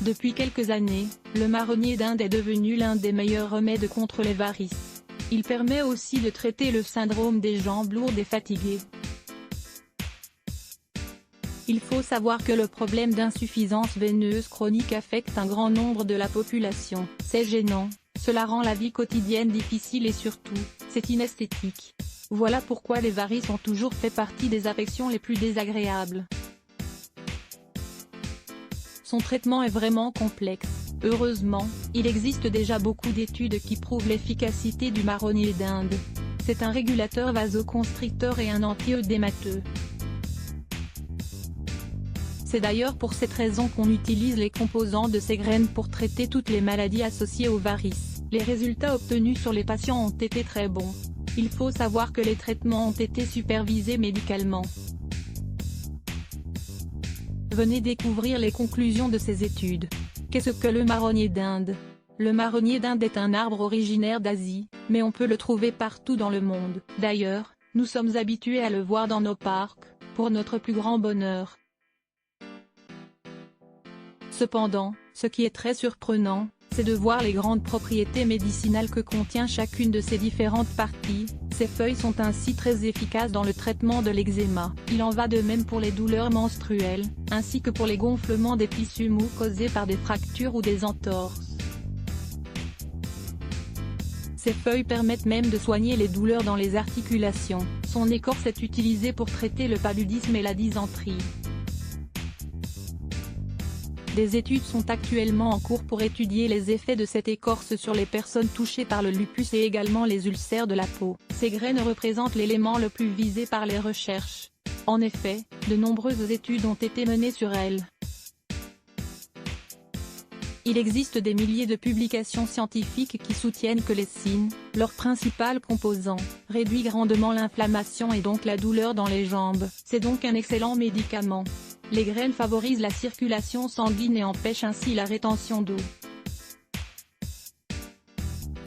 Depuis quelques années, le marronnier d'Inde est devenu l'un des meilleurs remèdes contre les varices. Il permet aussi de traiter le syndrome des jambes lourdes et fatiguées. Il faut savoir que le problème d'insuffisance veineuse chronique affecte un grand nombre de la population. C'est gênant, cela rend la vie quotidienne difficile et surtout, c'est inesthétique. Voilà pourquoi les varices ont toujours fait partie des affections les plus désagréables. Son traitement est vraiment complexe. Heureusement, il existe déjà beaucoup d'études qui prouvent l'efficacité du marronnier d'Inde. C'est un régulateur vasoconstricteur et un anti-œdémateux. C'est d'ailleurs pour cette raison qu'on utilise les composants de ces graines pour traiter toutes les maladies associées aux varices. Les résultats obtenus sur les patients ont été très bons. Il faut savoir que les traitements ont été supervisés médicalement. Venez découvrir les conclusions de ces études. Qu'est-ce que le marronnier d'Inde? Le marronnier d'Inde est un arbre originaire d'Asie, mais on peut le trouver partout dans le monde. D'ailleurs, nous sommes habitués à le voir dans nos parcs, pour notre plus grand bonheur. Cependant, ce qui est très surprenant, c'est de voir les grandes propriétés médicinales que contient chacune de ces différentes parties. Ces feuilles sont ainsi très efficaces dans le traitement de l'eczéma. Il en va de même pour les douleurs menstruelles, ainsi que pour les gonflements des tissus mous causés par des fractures ou des entorses. Ces feuilles permettent même de soigner les douleurs dans les articulations. Son écorce est utilisée pour traiter le paludisme et la dysenterie. Des études sont actuellement en cours pour étudier les effets de cette écorce sur les personnes touchées par le lupus et également les ulcères de la peau. Ces graines représentent l'élément le plus visé par les recherches. En effet, de nombreuses études ont été menées sur elles. Il existe des milliers de publications scientifiques qui soutiennent que les cines, leur principal composant, réduit grandement l'inflammation et donc la douleur dans les jambes. C'est donc un excellent médicament. Les graines favorisent la circulation sanguine et empêchent ainsi la rétention d'eau.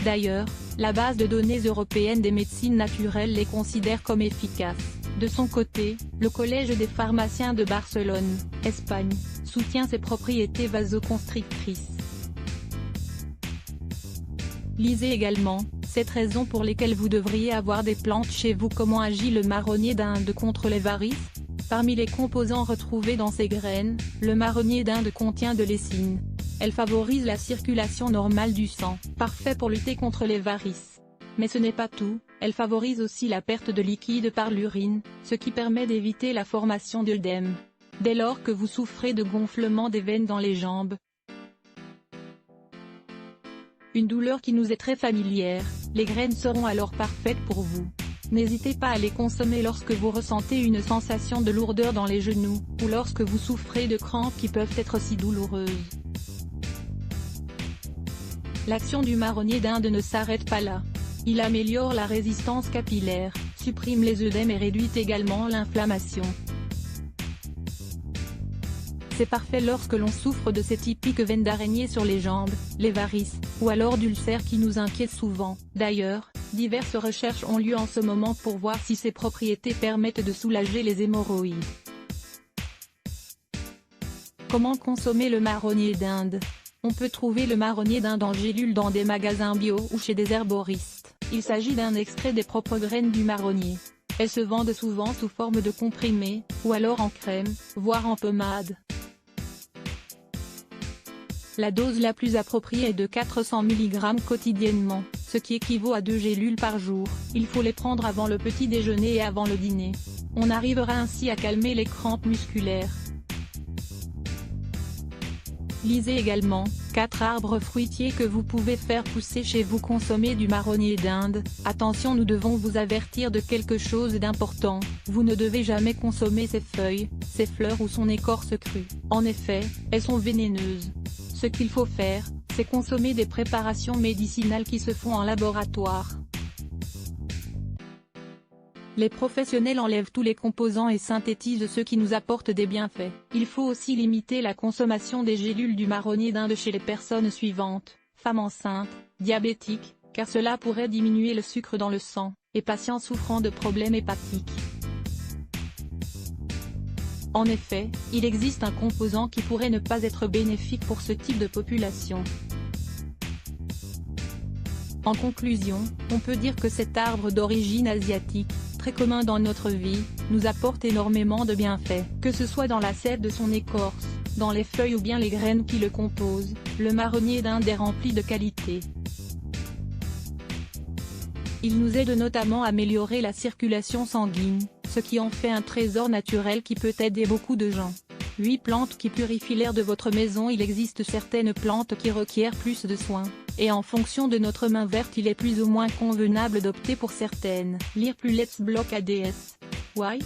D'ailleurs, la base de données européenne des médecines naturelles les considère comme efficaces. De son côté, le Collège des pharmaciens de Barcelone, Espagne, soutient ses propriétés vasoconstrictrices. Lisez également, cette raison pour lesquelles vous devriez avoir des plantes chez vous. Comment agit le marronnier d'Inde contre les varices? Parmi les composants retrouvés dans ces graines, le marronnier d'Inde contient de l'essine. Elle favorise la circulation normale du sang, parfait pour lutter contre les varices. Mais ce n'est pas tout, elle favorise aussi la perte de liquide par l'urine, ce qui permet d'éviter la formation d'œdème. Dès lors que vous souffrez de gonflement des veines dans les jambes, une douleur qui nous est très familière, les graines seront alors parfaites pour vous. N'hésitez pas à les consommer lorsque vous ressentez une sensation de lourdeur dans les genoux, ou lorsque vous souffrez de crampes qui peuvent être si douloureuses. L'action du marronnier d'Inde ne s'arrête pas là. Il améliore la résistance capillaire, supprime les œdèmes et réduit également l'inflammation. C'est parfait lorsque l'on souffre de ces typiques veines d'araignée sur les jambes, les varices, ou alors d'ulcères qui nous inquiètent souvent. D'ailleurs, diverses recherches ont lieu en ce moment pour voir si ces propriétés permettent de soulager les hémorroïdes. Comment consommer le marronnier d'Inde? On peut trouver le marronnier d'Inde en gélule dans des magasins bio ou chez des herboristes. Il s'agit d'un extrait des propres graines du marronnier. Elles se vendent souvent sous forme de comprimés, ou alors en crème, voire en pommade. La dose la plus appropriée est de 400 mg quotidiennement, ce qui équivaut à 2 gélules par jour. Il faut les prendre avant le petit déjeuner et avant le dîner. On arrivera ainsi à calmer les crampes musculaires. Lisez également, 4 arbres fruitiers que vous pouvez faire pousser chez vous. Consommer du marronnier d'Inde. Attention, nous devons vous avertir de quelque chose d'important, vous ne devez jamais consommer ses feuilles, ses fleurs ou son écorce crue. En effet, elles sont vénéneuses. Ce qu'il faut faire, c'est consommer des préparations médicinales qui se font en laboratoire. Les professionnels enlèvent tous les composants et synthétisent ceux qui nous apportent des bienfaits. Il faut aussi limiter la consommation des gélules du marronnier d'Inde chez les personnes suivantes: femmes enceintes, diabétiques, car cela pourrait diminuer le sucre dans le sang, et patients souffrant de problèmes hépatiques. En effet, il existe un composant qui pourrait ne pas être bénéfique pour ce type de population. En conclusion, on peut dire que cet arbre d'origine asiatique, très commun dans notre vie, nous apporte énormément de bienfaits. Que ce soit dans la sève de son écorce, dans les feuilles ou bien les graines qui le composent, le marronnier d'Inde est rempli de qualités. Il nous aide notamment à améliorer la circulation sanguine, ce qui en fait un trésor naturel qui peut aider beaucoup de gens. 8 plantes qui purifient l'air de votre maison. Il existe certaines plantes qui requièrent plus de soins, et en fonction de notre main verte il est plus ou moins convenable d'opter pour certaines. Lire plus Let's Block ADS. Why?